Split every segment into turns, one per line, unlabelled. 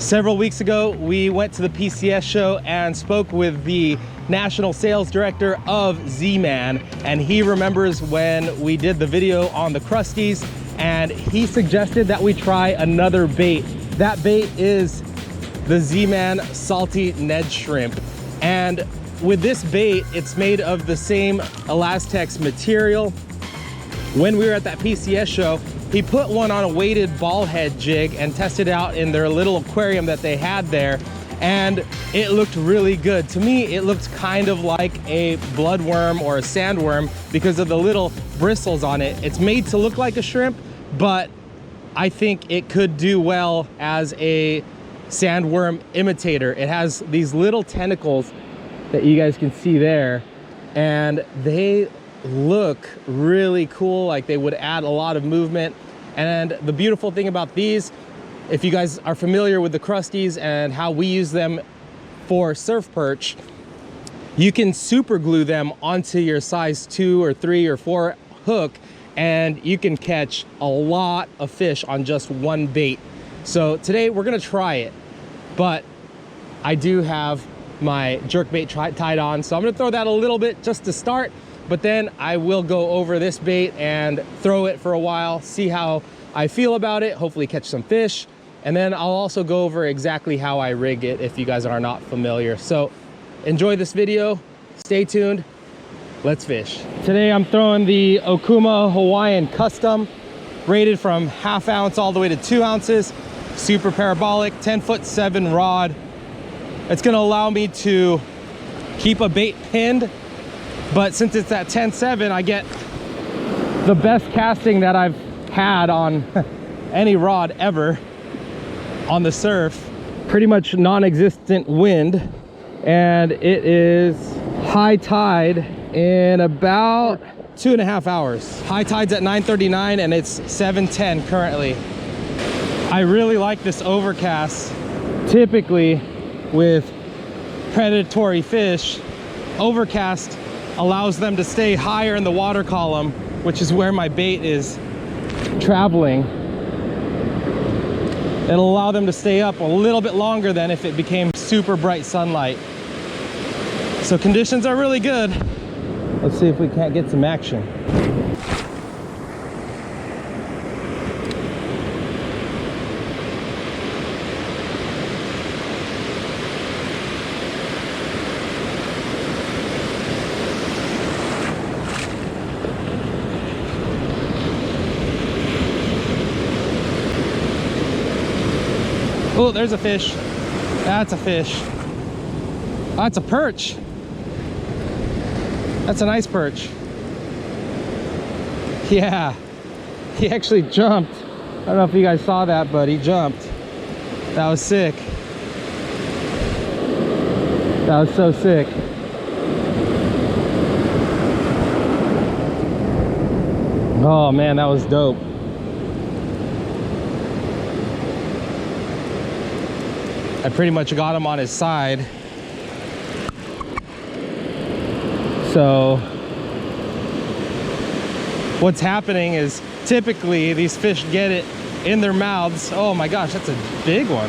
Several weeks ago, we went to the PCS show and spoke with the national sales director of Zman, and he remembers when we did the video on the Crusteaz, and he suggested that we try another bait. That bait is the Zman Salty Ned Shrimpz. And with this bait, it's made of the same Elastex material. When we were at that PCS show, he put one on a weighted ball head jig and tested out in their little aquarium that they had there, and it looked really good. To me, it looked kind of like a bloodworm or a sandworm because of the little bristles on it. It's made to look like a shrimp, but I think it could do well as a sandworm imitator. It has these little tentacles that you guys can see there, and they look really cool, like they would add a lot of movement. And the beautiful thing about these, if you guys are familiar with the Crusteaz and how we use them for surf perch, you can super glue them onto your size 2 or 3 or 4 hook, and you can catch a lot of fish on just one bait. So today we're gonna try it, but I do have my jerkbait tied on, so I'm gonna throw that a little bit just to start, but then I will go over this bait and throw it for a while, see how I feel about it, hopefully catch some fish, and then I'll also go over exactly how I rig it if you guys are not familiar. So enjoy this video, stay tuned, let's fish. Today I'm throwing the Okuma Hawaiian Custom, rated from 1/2 ounce all the way to 2 ounces, super parabolic, 10'7" rod. It's gonna allow me to keep a bait pinned, but since it's at 10'7", I get the best casting that I've had on any rod ever on the surf. Pretty much non-existent wind, and it is high tide in about 2.5 hours. High tide's at 9:39 and it's 7:10 currently. I really like this overcast. Typically with predatory fish, overcast allows them to stay higher in the water column, which is where my bait is traveling. It'll allow them to stay up a little bit longer than if it became super bright sunlight. So conditions are really good. Let's see if we can't get some action. Oh, there's a fish. That's a fish. Oh, that's a perch. That's a nice perch. Yeah, he actually jumped. I don't know if you guys saw that, but he jumped. That was sick. That was so sick. Oh man, that was dope. I pretty much got him on his side. So what's happening is typically these fish get it in their mouths. Oh my gosh, that's a big one.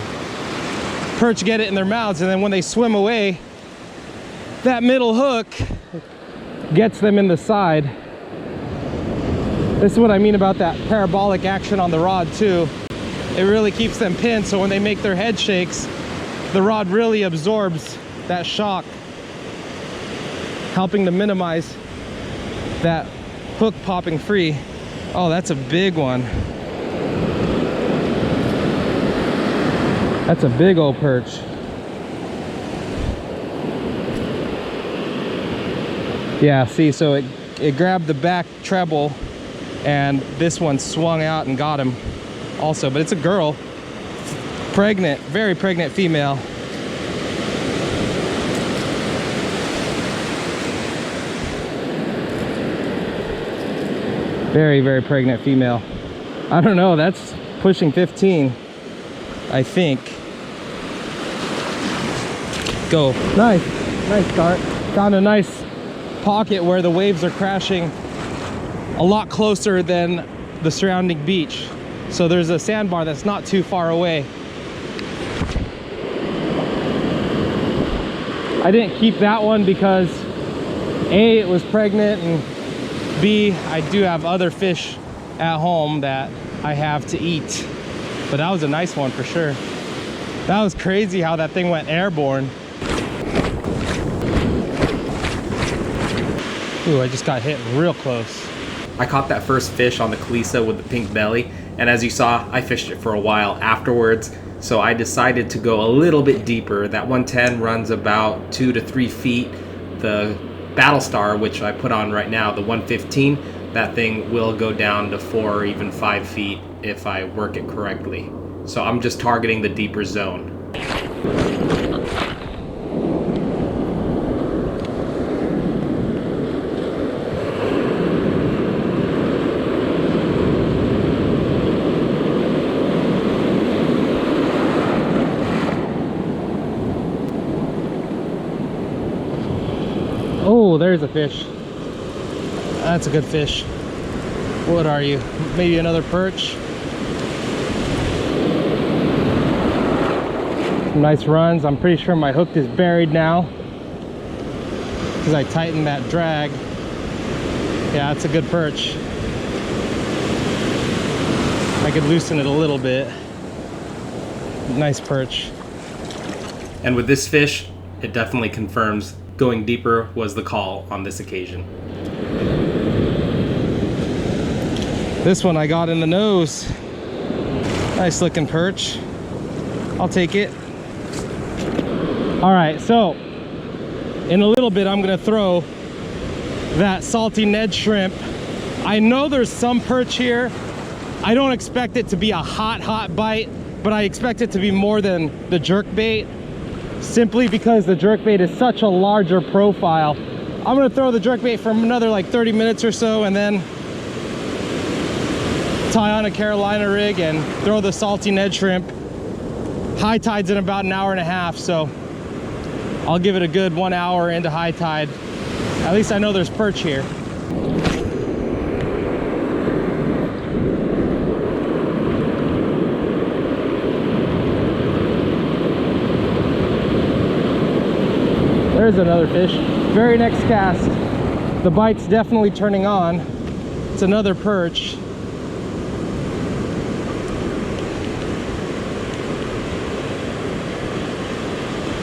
Perch get it in their mouths, and then when they swim away, that middle hook gets them in the side. This is what I mean about that parabolic action on the rod too. It really keeps them pinned, so when they make their head shakes, the rod really absorbs that shock, helping to minimize that hook popping free. Oh, that's a big one. That's a big old perch. Yeah, see, so it grabbed the back treble, and this one swung out and got him also, but it's a girl. Pregnant, very pregnant female. Very, very pregnant female. I don't know, that's pushing 15, I think. Go. Nice, nice start. Found a nice pocket where the waves are crashing a lot closer than the surrounding beach. So there's a sandbar that's not too far away. I didn't keep that one because A, it was pregnant, and B, I do have other fish at home that I have to eat. But that was a nice one for sure. That was crazy how that thing went airborne. Ooh, I just got hit real close. I caught that first fish on the Kalisa with the pink belly, and as you saw, I fished it for a while afterwards, so I decided to go a little bit deeper. That 110 runs about 2 to 3 feet. The Battlestar, which I put on right now, the 115, that thing will go down to 4 or even 5 feet if I work it correctly. So I'm just targeting the deeper zone. Oh, there's a fish. That's a good fish. What are you? Maybe another perch? Nice runs. I'm pretty sure my hook is buried now because I tightened that drag. Yeah, that's a good perch. I could loosen it a little bit. Nice perch. And with this fish, it definitely confirms going deeper was the call on this occasion. This one I got in the nose. Nice looking perch. I'll take it. All right, so in a little bit I'm gonna throw that Salty Ned shrimp. I know there's some perch here. I don't expect it to be a hot bite, but I expect it to be more than the jerkbait, simply because the jerkbait is such a larger profile. I'm gonna throw the jerkbait for another like 30 minutes or so, and then tie on a Carolina rig and throw the Salty Ned shrimp. High tide's in about an hour and a half, so I'll give it a good 1 hour into high tide. At least I know there's perch here. There's another fish. Very next cast. The bite's definitely turning on. It's another perch.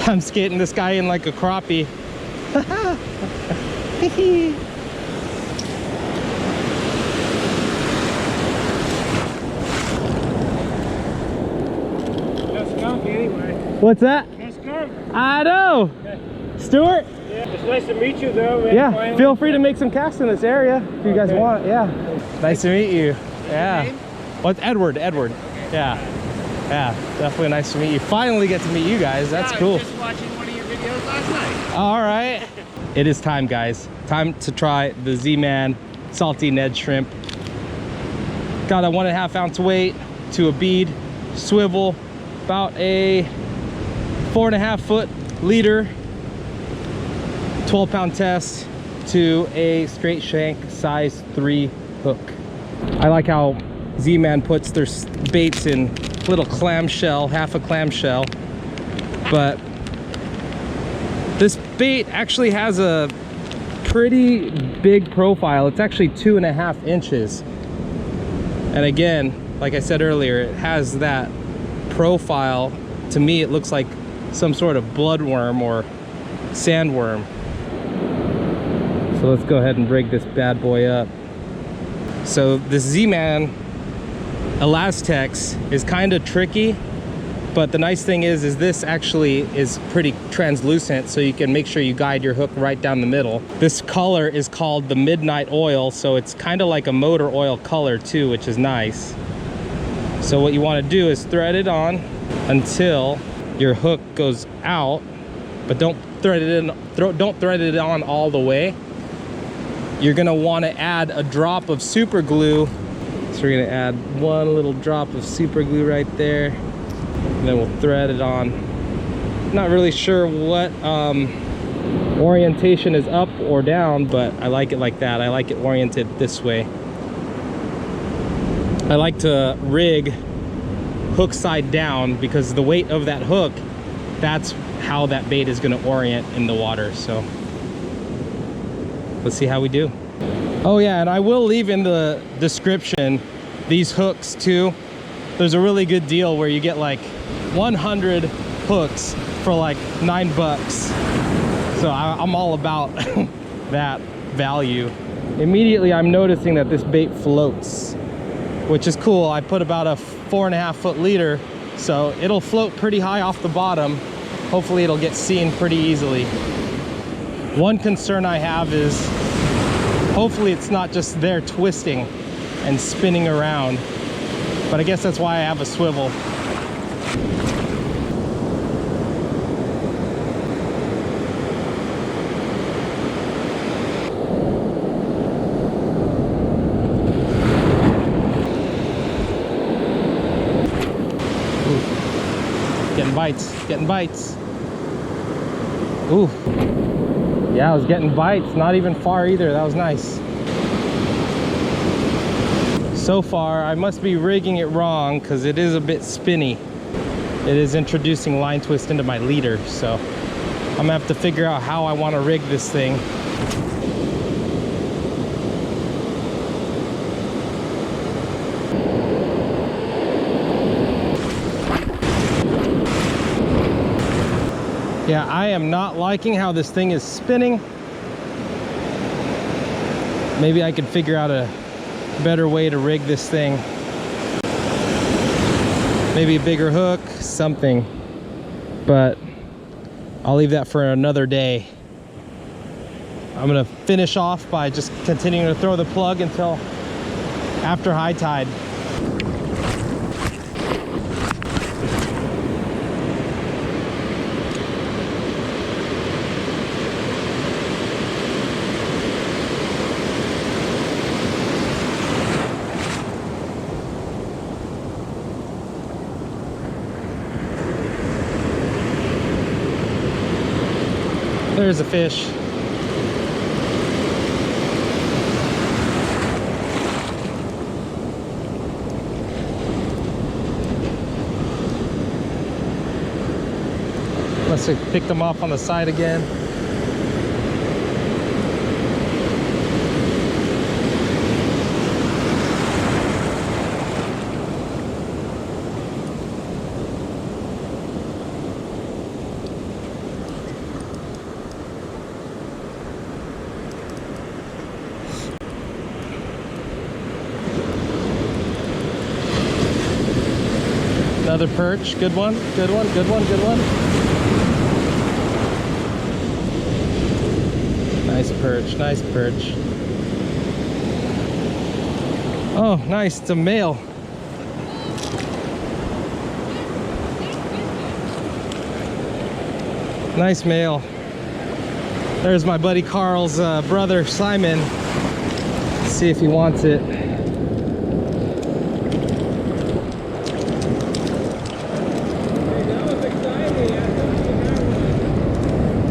I'm skating this guy in like a crappie.
No skunk anyway.
What's that?
No skunk.
I know.
Okay.
Stuart?
Yeah, it's nice to meet you though, man.
Yeah,
Finally.
feel free to make some casts in this area if you guys want. Yeah. Nice to meet you. Yeah. What's Edward? Edward. Yeah. Yeah, definitely nice to meet you. Finally get to meet you guys. That's cool.
I was just watching one of your videos last night.
All right. It is time, guys. Time to try the Zman Salty Ned Shrimp. Got a 1.5 ounce weight to a bead swivel, about a 4.5 foot leader, 12-pound test to a straight shank size 3 hook. I like how Z-Man puts their baits in little clamshell, half a clamshell, but this bait actually has a pretty big profile. It's actually 2.5 inches. And again, like I said earlier, it has that profile. To me, it looks like some sort of bloodworm or sandworm. So let's go ahead and rig this bad boy up. So this Z-Man Elastex is kind of tricky, but the nice thing is this actually is pretty translucent, so you can make sure you guide your hook right down the middle. This color is called the Midnight Oil, so it's kind of like a motor oil color too, which is nice. So what you want to do is thread it on until your hook goes out, but don't thread it in. Don't thread it on all the way. You're gonna want to add a drop of super glue. So we're gonna add one little drop of super glue right there, and then we'll thread it on. Not really sure what orientation is up or down, but I like it like that. I like it oriented this way. I like to rig hook side down because the weight of that hook that's how that bait is going to orient in the water. So let's see how we do. Oh yeah, and I will leave in the description these hooks too. There's a really good deal where you get like 100 hooks for like $9. So I'm all about that value. Immediately I'm noticing that this bait floats, which is cool. I put about a 4.5 foot leader, so it'll float pretty high off the bottom. Hopefully it'll get seen pretty easily. One concern I have is hopefully it's not just there twisting and spinning around, but I guess that's why I have a swivel. Getting bites. Ooh. Yeah, I was getting bites. Not even far either. That was nice. So far, I must be rigging it wrong because it is a bit spinny. It is introducing line twist into my leader, so I'm gonna have to figure out how I want to rig this thing. Yeah, I am not liking how this thing is spinning. Maybe I could figure out a better way to rig this thing. Maybe a bigger hook, something. But I'll leave that for another day. I'm gonna finish off by just continuing to throw the plug until after high tide. There's a fish. Must have picked them off on the side again. Another perch, good one, good one, good one, good one. Nice perch, nice perch. Oh, nice, it's a male. Nice male. There's my buddy Carl's brother, Simon. Let's see if he wants it.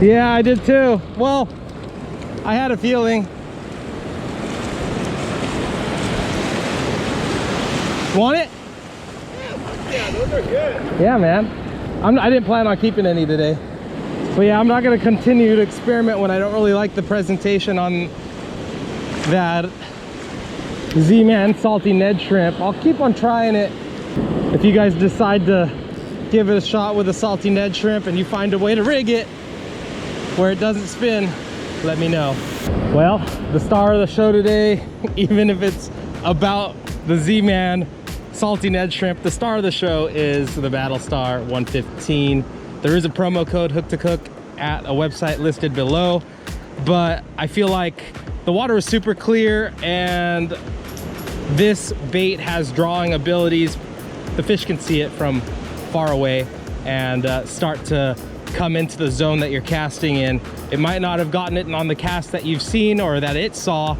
Yeah, I did too. Well, I had a feeling. Want it?
Yeah, those are good.
Yeah, man. I didn't plan on keeping any today. But yeah, I'm not going to continue to experiment when I don't really like the presentation on that Zman Salty Ned Shrimp. I'll keep on trying it. If you guys decide to give it a shot with a Salty Ned Shrimp and you find a way to rig it where it doesn't spin, let me know. Well, the star of the show today, even if it's about the Zman Salty Ned Shrimp, the star of the show is the Battlestar 115. There is a promo code hook to cook at a website listed below, but I feel like the water is super clear and this bait has drawing abilities. The fish can see it from far away and start to come into the zone that you're casting in. It might not have gotten it on the cast that you've seen or that it saw,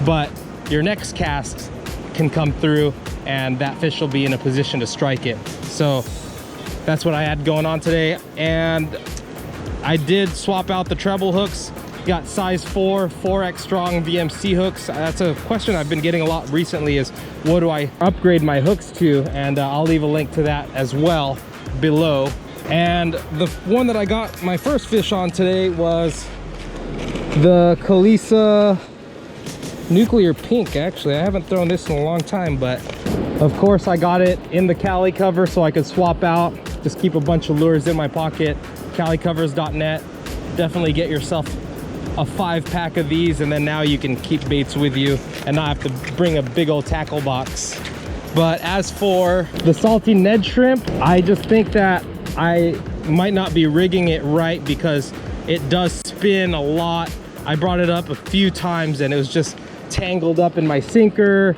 but your next cast can come through and that fish will be in a position to strike it. So that's what I had going on today. And I did swap out the treble hooks. Got size 4, 4X strong VMC hooks. That's a question I've been getting a lot recently, is what do I upgrade my hooks to? And I'll leave a link to that as well below. And the one that I got my first fish on today was the Kalisa Nuclear Pink. Actually, I haven't thrown this in a long time, but of course I got it in the Cali cover so I could swap out, just keep a bunch of lures in my pocket. CaliCovers.net. Definitely get yourself a 5-pack of these, and then now you can keep baits with you and not have to bring a big old tackle box. But as for the Salty Ned Shrimp, I just think that I might not be rigging it right because it does spin a lot. I brought it up a few times and it was just tangled up in my sinker,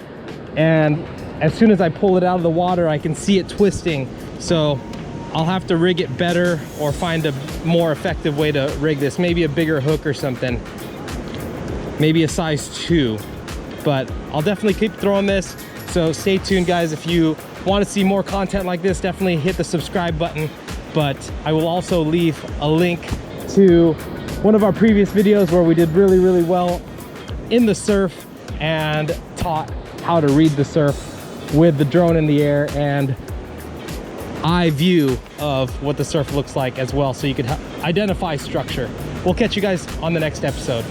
and as soon as I pull it out of the water I can see it twisting. So I'll have to rig it better or find a more effective way to rig this, maybe a bigger hook or something, maybe a size 2. But I'll definitely keep throwing this, so stay tuned guys. If you want to see more content like this, definitely hit the subscribe button. But I will also leave a link to one of our previous videos where we did really well in the surf and taught how to read the surf with the drone in the air and eye view of what the surf looks like as well, so you could identify structure. We'll catch you guys on the next episode.